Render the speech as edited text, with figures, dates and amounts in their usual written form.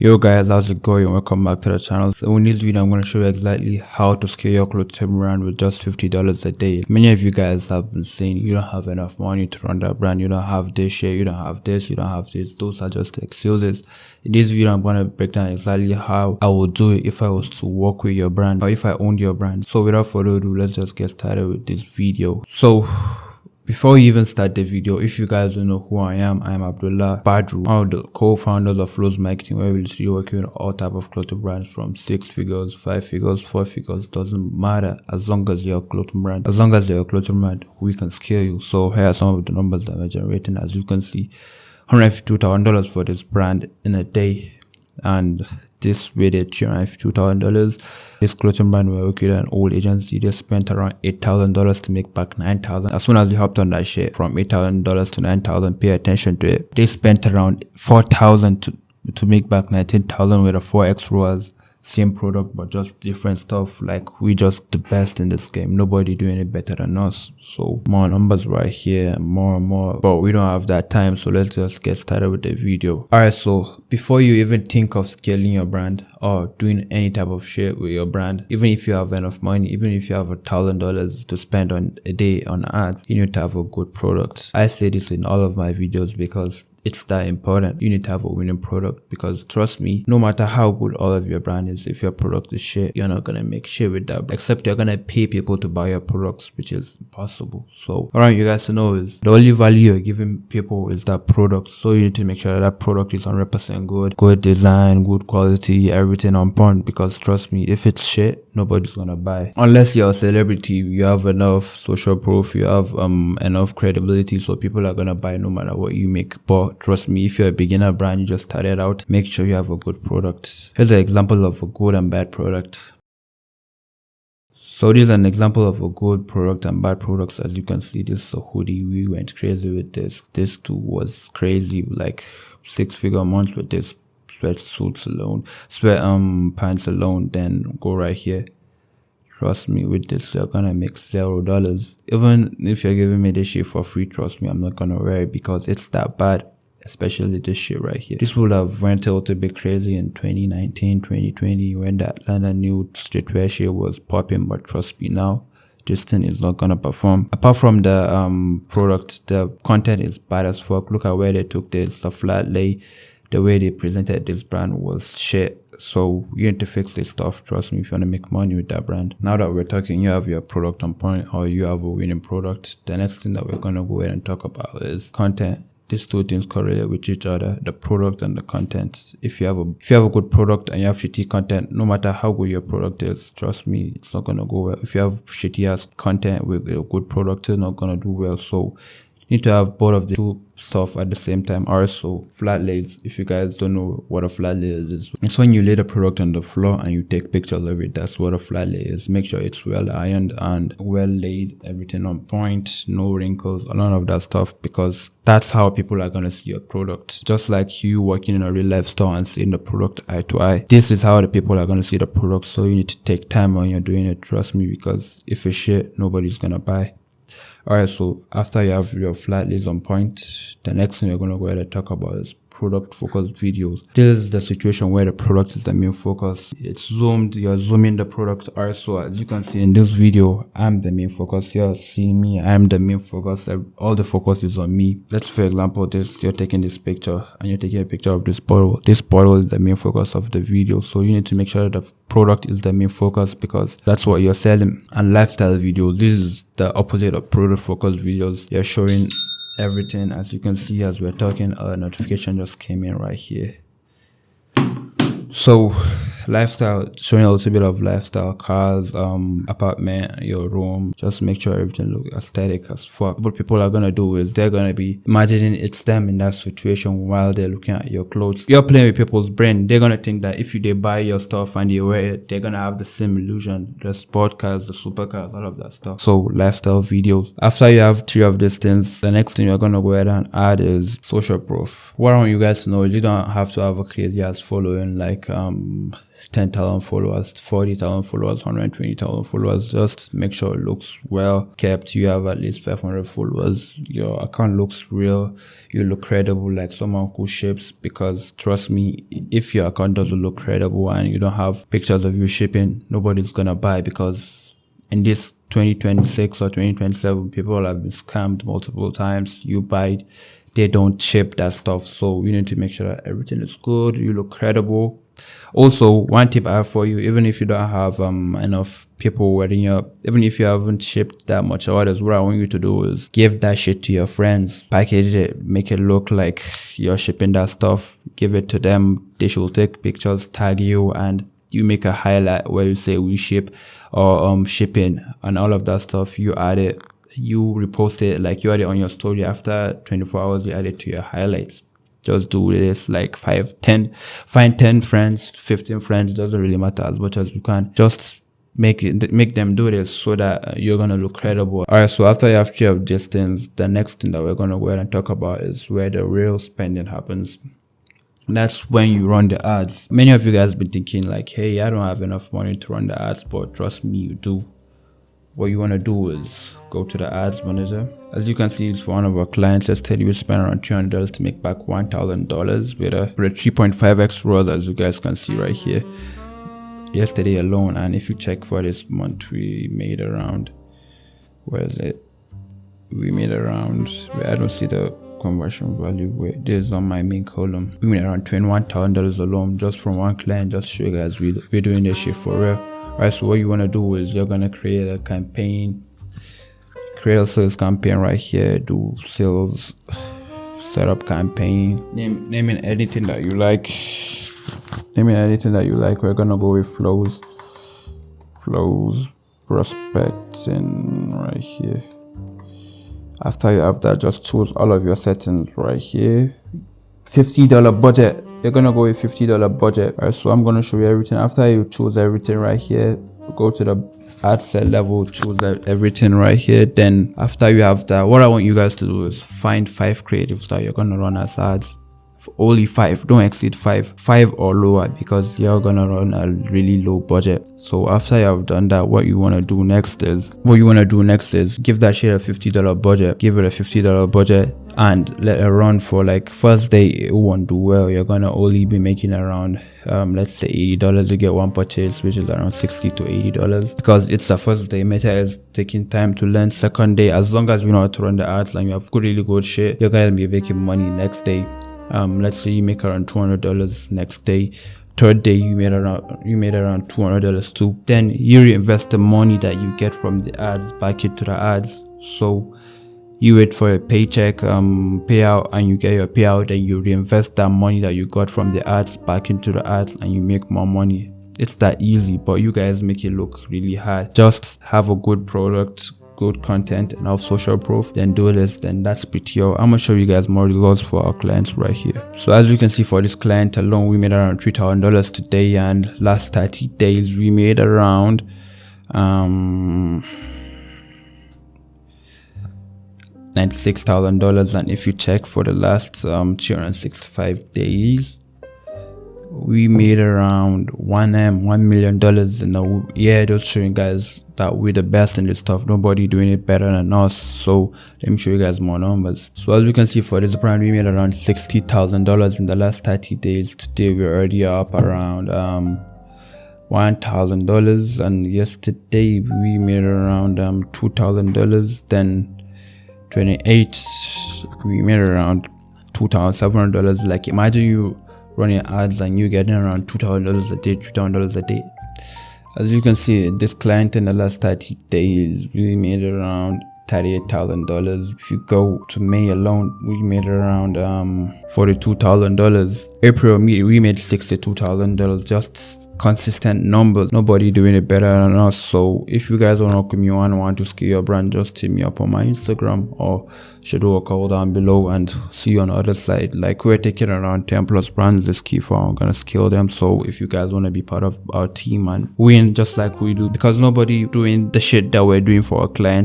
Yo guys, how's it going? Welcome back to the channel. So in this video I'm going to show you exactly how to scale your clothing brand with just $50 a day. Many of you guys have been saying you don't have enough money to run that brand, you don't have this shit, you don't have this, you don't have this. Those are just excuses. In this video I'm going to break down exactly how I would do it if I was to work with your brand or if I owned your brand. So without further ado, let's just get started with this video. So before we even start the video, if you guys don't know who I am Abdullah Badru, one of the co-founders of Flows Marketing, where we're literally working with all type of clothing brands from 6 figures, 5 figures, 4 figures, doesn't matter. As long as you're a clothing brand, we can scale you. So here are some of the numbers that we're generating. As you can see, $152,000 for this brand in a day, and this rated $352,000. This clothing brand we're working with an old agency. They spent around $8,000 to make back $9,000. As soon as we hopped on that shit, from $8,000 to $9,000, pay attention to it. They spent around $4,000 to make back $19,000 with a 4x ROAS. Same product but just different stuff. Like, we just the best in this game. Nobody doing it better than us. So more numbers right here, more and more, but we don't have that time, so let's just get started with the video. Alright, so before you even think of scaling your brand or doing any type of shit with your brand, even if you have enough money, even if you have $1,000 to spend on a day on ads, you need to have a good product. I say this in all of my videos because it's that important. You need to have a winning product, because trust me, no matter how good all of your brand is, if your product is shit, you're not gonna make shit with that, except you're gonna pay people to buy your products, which is impossible. So what I want you guys to know is the only value you're giving people is that product. So you need to make sure that product is 100% good design, good quality, everything on point, because trust me, if it's shit, nobody's gonna buy. Unless you're a celebrity, you have enough social proof, you have enough credibility, so people are gonna buy no matter what you make. But trust me, if you're a beginner brand, you just started out, make sure you have a good product. Here's an example of a good and bad product. So this is an example of a good product and bad products. As you can see, this is a hoodie. We went crazy with this. This too was crazy, like 6-figure months with this. Sweatsuits alone, pants alone. Then go right here. Trust me, with this you're gonna make $0. Even if you're giving me this shit for free, trust me, I'm not gonna wear it because it's that bad. Especially this shit right here. This would have went a little bit crazy in 2019, 2020 when the Atlanta new streetwear shit was popping, but trust me, now this thing is not gonna perform. Apart from the product, the content is bad as fuck. Look at where they took this, the flat lay. The way they presented this brand was shit. So you need to fix this stuff. Trust me, if you want to make money with that brand. Now that we're talking, you have your product on point or you have a winning product. The next thing that we're going to go ahead and talk about is content. These two things correlate with each other, the product and the content. If you have a good product and you have shitty content, no matter how good your product is, trust me, it's not gonna go well. If you have shitty ass content with a good product, it's not gonna do well. So you need to have both of the two stuff at the same time. Also, flat lays, if you guys don't know what a flat lay is, it's when you lay the product on the floor and you take pictures of it. That's what a flat lay is. Make sure it's well ironed and well laid, everything on point, no wrinkles, a lot of that stuff, because that's how people are gonna see your product. Just like you working in a real life store and seeing the product eye to eye, this is how the people are gonna see the product. So you need to take time when you're doing it, trust me, because if it's shit, nobody's gonna buy. Alright, so after you have your flat lays on point, the next thing we're going to go ahead and talk about is product focused videos. This is the situation where the product is the main focus. It's zoomed, you're zooming the product. Alright, so as you can see in this video, I'm the main focus. You're seeing me, I'm the main focus. All the focus is on me. Let's, for example, you're taking this picture and you're taking a picture of this bottle. This bottle is the main focus of the video. So you need to make sure that the product is the main focus, because that's what you're selling. And lifestyle videos, this is the opposite of product focused videos. You're showing everything. As you can see, as we're talking, a notification just came in right here. So lifestyle, showing a little bit of lifestyle, cars, apartment, your room. Just make sure everything looks aesthetic as fuck. What people are gonna do is they're gonna be imagining it's them in that situation while they're looking at your clothes. You're playing with people's brain. They're gonna think that if they buy your stuff and they wear it, they're gonna have the same illusion. The sport cars, the supercars, all of that stuff. So lifestyle videos. After you have 3 of these things, the next thing you're gonna go ahead and add is social proof. What I want you guys to know is you don't have to have a crazy ass following like 10,000 followers, 40,000 followers, 120,000 followers. Just make sure it looks well kept. You have at least 500 followers. Your account looks real. You look credible, like someone who ships. Because trust me, if your account doesn't look credible and you don't have pictures of you shipping, nobody's gonna buy. Because in this 2026 or 2027, people have been scammed multiple times. You buy, they don't ship that stuff. So you need to make sure that everything is good, you look credible. Also, one tip I have for you, even if you don't have enough people wearing even if you haven't shipped that much orders, what I want you to do is give that shit to your friends, package it, make it look like you're shipping that stuff, give it to them. They should take pictures, tag you, and you make a highlight where you say we ship or shipping and all of that stuff. You add it, you repost it, like you add it on your story. After 24 hours, you add it to your highlights. Just do this like 5, 10, find 10 friends, 15 friends, doesn't really matter, as much as you can. Just make them do this so that you're gonna look credible. Alright, so after you have three of these things, the next thing that we're gonna go ahead and talk about is where the real spending happens. That's when you run the ads. Many of you guys been thinking like, hey, I don't have enough money to run the ads, but trust me, you do. What you want to do is go to the ads manager. As you can see, it's for one of our clients. Let's tell you we spent around $300 to make back $1,000 with a 3.5x ROAS, as you guys can see right here. Yesterday alone, and if you check for this month, we made around, where is it? We made around, I don't see the conversion value, where this on my main column. We made around $21,000 alone just from one client. Just show you guys we're doing this shit for real. Alright, so what you want to do is you're gonna create a campaign, create a sales campaign right here, do sales setup campaign, name it anything that you like. We're gonna go with flows prospecting right here. After you have that, just choose all of your settings right here. $50 budget. You're gonna go with $50 budget. Alright, so I'm gonna show you everything. After you choose everything right here, go to the ad set level, choose everything right here. Then after you have that, what I want you guys to do is find 5 creatives that you're gonna run as ads. Only 5, don't exceed 5 or lower, because you're gonna run a really low budget. So after you have done that, what you want to do next is give that shit a $50 budget. Give it a $50 budget and let it run for like first day. It won't do well. You're gonna only be making around let's say $80 to get one purchase, which is around $60 to $80, because it's the first day. Meta is taking time to learn. Second day, as long as you know how to run the ads and you have really good shit, you're gonna be making money next day. Let's say you make around $200 next day. Third day, you made around $200 too. Then you reinvest the money that you get from the ads back into the ads. So you wait for a paycheck, payout, and you get your payout. Then you reinvest that money that you got from the ads back into the ads, and you make more money. It's that easy, but you guys make it look really hard. Just have a good product, good content, and have social proof, then do this. Then that's pretty all. I'm gonna show you guys more results for our clients right here. So as you can see, for this client alone, we made around $3,000 today, and last 30 days we made around $96,000. And if you check for the last 365 days, we made around $1 million in a year. Just showing guys that we're the best in this stuff. Nobody doing it better than us. So let me show you guys more numbers. So as you can see, for this brand, we made around $60,000 in the last 30 days. Today we're already up around $1,000, and yesterday we made around $2,000. Then 28 we made around $2,700. Like, imagine you running ads and you getting around $2,000 a day, $3,000 a day. As you can see, this client in the last 30 days we made around $38,000. If you go to May alone, we made around $42,000. April, we made $62,000. Just consistent numbers. Nobody doing it better than us. So if you guys want to work with me and want to scale your brand, just hit me up on my Instagram or schedule a call down below, and see you on the other side. Like, we're taking around 10 plus brands this Q4. I'm gonna scale them. So if you guys want to be part of our team and win just like we do, because nobody doing the shit that we're doing for our clients,